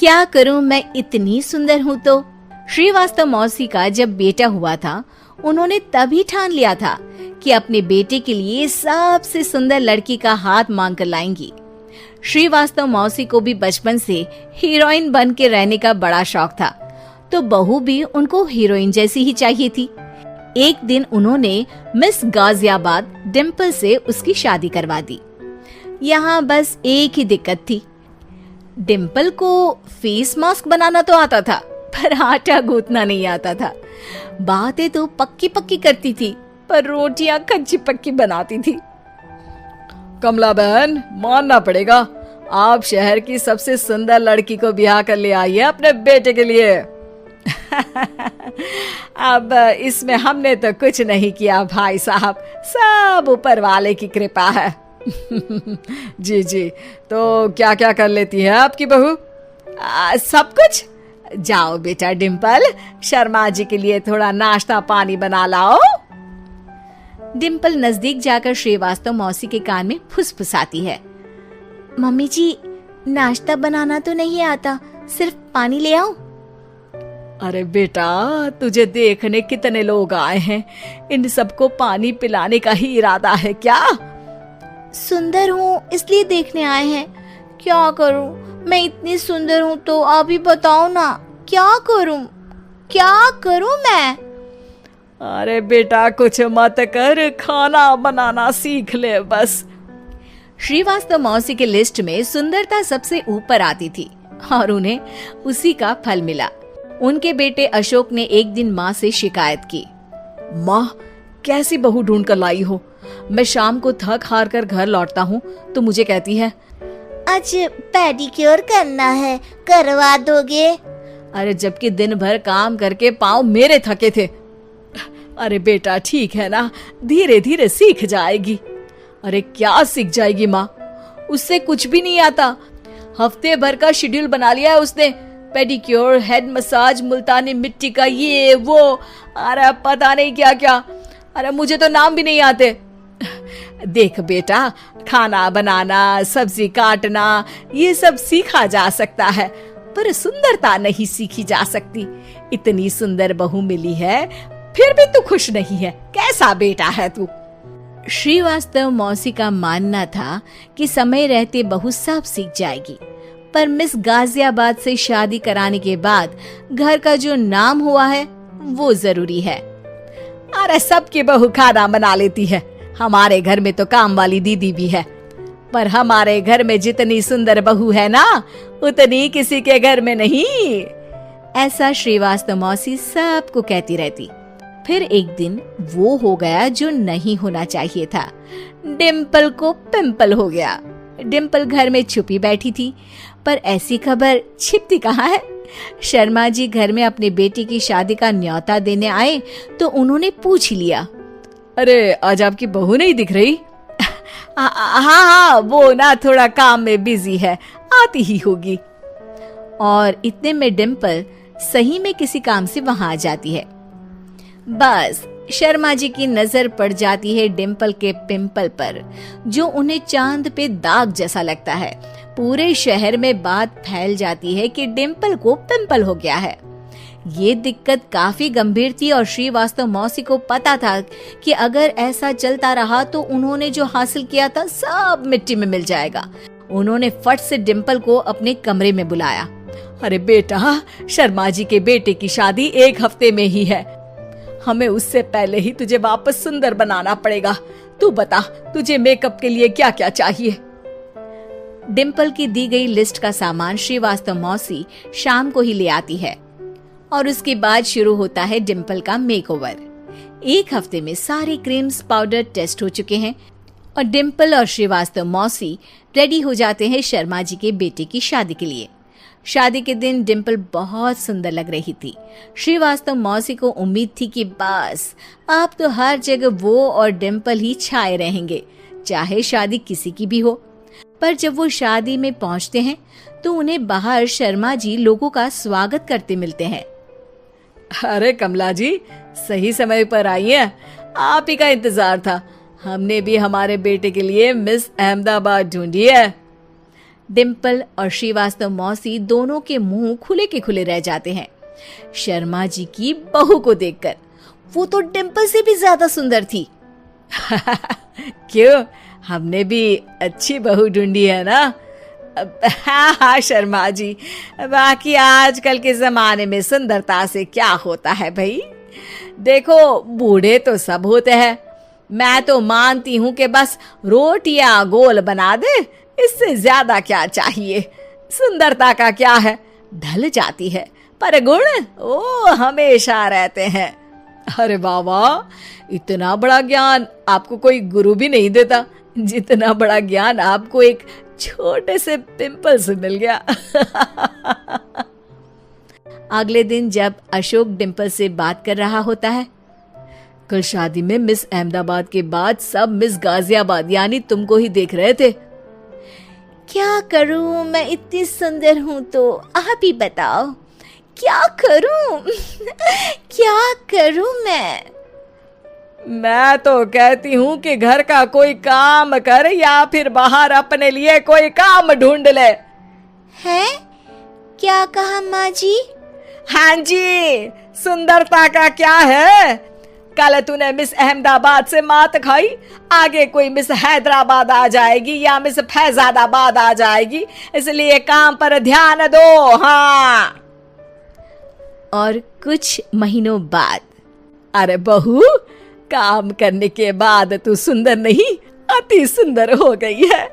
क्या करूं, मैं इतनी सुंदर हूं तो। श्रीवास्तव मौसी का जब बेटा हुआ था, उन्होंने तभी ठान लिया था कि अपने बेटे के लिए सबसे सुंदर लड़की का हाथ मांग कर लाएंगी। श्रीवास्तव मौसी को भी बचपन से हीरोइन बन के रहने का बड़ा शौक था, तो बहू भी उनको हीरोइन जैसी ही चाहिए थी। एक दिन उन्होंने मिस गाजियाबाद डिम्पल से उसकी शादी करवा दी। यहाँ बस एक ही दिक्कत थी, डिम्पल को फेस मास्क बनाना तो आता था, पर आटा गूंथना नहीं आता था। बातें तो पक्की पक्की करती थी, पर रोटियां कच्ची पक्की बनाती थी। कमला बहन, मानना पड़ेगा, आप शहर की सबसे सुंदर लड़की को ब्याह कर ले आई है अपने बेटे के लिए। अब इसमें हमने तो कुछ नहीं किया भाई साहब, सब ऊपर वाले की कृपा है। जी जी, तो क्या क्या कर लेती है आपकी बहू? सब कुछ। जाओ बेटा डिम्पल, शर्मा जी के लिए थोड़ा नाश्ता पानी बना लाओ। डिम्पल नजदीक जाकर श्रीवास्तव मौसी के कान में फुसफुसाती है। मम्मी जी, नाश्ता बनाना तो नहीं आता, सिर्फ पानी ले आओ। अरे बेटा, तुझे देखने कितने लोग आए हैं, इन सबको पानी पिलाने का ही इरादा है क्या? सुंदर हूँ इसलिए देखने आए हैं। क्या करूँ, मैं इतनी सुंदर हूँ तो आप ही बताओ ना, क्या करूँ मैं? अरे बेटा, कुछ मत कर, खाना बनाना सीख ले बस। श्रीवास्तव मौसी के लिस्ट में सुंदरता सबसे ऊपर आती थी और उन्हें उसी का फल मिला। उनके बेटे अशोक ने एक दिन माँ से शिकायत की। माँ, कैसी बहू ढूंढ कर लाई हो? मैं शाम को थक हार कर घर लौटता हूँ तो मुझे कहती है, आज पेडिक्योर करना है, करवा दोगे? अरे जबकि दिन भर काम करके पाँव मेरे थके थे। अरे बेटा, ठीक है ना, धीरे धीरे सीख जाएगी। अरे क्या सीख जाएगी माँ, उससे कुछ भी नहीं आता। हफ्ते भर का शेड्यूल बना लिया है उसने, पेडिक्योर, हेड मसाज, मुल्तानी मिट्टी का ये वो, अरे पता नहीं क्या क्या। अरे मुझे तो नाम भी नहीं आते। देख बेटा, खाना बनाना, सब्जी काटना, ये सब सीखा जा सकता है, पर सुंदरता नहीं सीखी जा सकती। इतनी सुंदर बहू मिली है, फिर भी तू खुश नहीं है, कैसा बेटा है तू? श्रीवास्तव मौसी का मानना था कि समय रहते बहू सब सीख जाएगी, पर मिस गाजियाबाद से शादी कराने के बाद घर का जो नाम हुआ है वो जरूरी है। अरे सबकी बहू खाना बना लेती है, हमारे घर में तो काम वाली दीदी भी है, पर हमारे घर में जितनी सुंदर बहू है ना, उतनी किसी के घर में नहीं। ऐसा श्रीवास्तव मौसी सबको कहती रहती। फिर एक दिन वो हो गया जो नहीं होना चाहिए था, डिम्पल को पिंपल हो गया। डिम्पल घर में छुपी बैठी थी, पर ऐसी खबर छिपती कहाँ है। शर्मा जी घर में अपने बेटी की शादी का न्योता देने आए तो उन्होंने पूछ लिया, अरे आज आपकी बहू नहीं दिख रही? हाँ, वो ना थोड़ा काम में बिजी है, आती ही होगी। और इतने में डिम्पल सही में किसी काम से वहां आ जाती है। बस शर्मा जी की नजर पड़ जाती है डिम्पल के पिंपल पर, जो उन्हें चांद पे दाग जैसा लगता है। पूरे शहर में बात फैल जाती है कि डिम्पल को पिंपल हो गया है। ये दिक्कत काफी गंभीर थी और श्रीवास्तव मौसी को पता था कि अगर ऐसा चलता रहा तो उन्होंने जो हासिल किया था सब मिट्टी में मिल जाएगा। उन्होंने फट से डिम्पल को अपने कमरे में बुलाया। अरे बेटा, शर्मा जी के बेटे की शादी 1 हफ्ते में ही है, हमें उससे पहले ही तुझे वापस सुंदर बनाना पड़ेगा। तू बता, तुझे मेकअप के लिए क्या क्या चाहिए? डिम्पल की दी गई लिस्ट का सामान श्रीवास्तव मौसी शाम को ही ले आती है और उसके बाद शुरू होता है डिम्पल का मेकओवर। 1 हफ्ते में सारे क्रीम्स पाउडर टेस्ट हो चुके हैं और डिम्पल और श्रीवास्तव मौसी रेडी हो जाते हैं शर्मा जी के बेटे की शादी के लिए। शादी के दिन डिम्पल बहुत सुंदर लग रही थी। श्रीवास्तव मौसी को उम्मीद थी कि बस अब तो हर जगह वो और डिम्पल ही छाए रहेंगे, चाहे शादी किसी की भी हो। पर जब वो शादी में पहुंचते हैं तो उन्हें बाहर शर्मा जी लोगों का स्वागत करते मिलते हैं। अरे कमला जी, सही समय पर आई हैं, आप ही का इंतजार था। हमने भी हमारे बेटे के लिए मिस अहमदाबाद ढूंढी है। डिम्पल और श्रीवास्तव मौसी दोनों के मुंह खुले के खुले रह जाते हैं शर्मा जी की बहू को देखकर। वो तो डिम्पल से भी ज्यादा सुंदर थी। क्यों, हमने भी अच्छी बहू ढूंढी है ना? हाँ हाँ शर्मा जी, बाकी आजकल के जमाने में सुंदरता से क्या होता है भाई। देखो, बूढ़े तो सब होते हैं। मैं तो मानती हूँ कि बस रोटियां गोल बना दे, इससे ज्यादा क्या चाहिए। सुंदरता का क्या है, ढल जाती है, पर गुण वो हमेशा रहते हैं। अरे बाबा, इतना बड़ा ज्ञान आपको कोई गुरु भी नहीं देता जितना बड़ा ज्ञान आपको एक छोटे से पिंपल से मिल गया। अगले दिन जब अशोक डिम्पल से बात कर रहा होता है, कल शादी में मिस अहमदाबाद के बाद सब मिस गाजियाबाद यानी तुमको ही देख रहे थे। क्या करूं, मैं इतनी सुंदर हूं तो आप ही बताओ क्या करूं। क्या करूं मैं तो कहती हूँ कि घर का कोई काम कर या फिर बाहर अपने लिए कोई काम ढूंढ ले। है? क्या कहा माँ जी? हाँ जी, सुंदरता का क्या है? कल तूने मिस अहमदाबाद से मात खाई, आगे कोई मिस हैदराबाद आ जाएगी या मिस फैजादाबाद आ जाएगी, इसलिए काम पर ध्यान दो। हाँ। और कुछ महीनों बाद, अरे बहू, काम करने के बाद तू सुंदर नहीं, अति सुंदर हो गई है।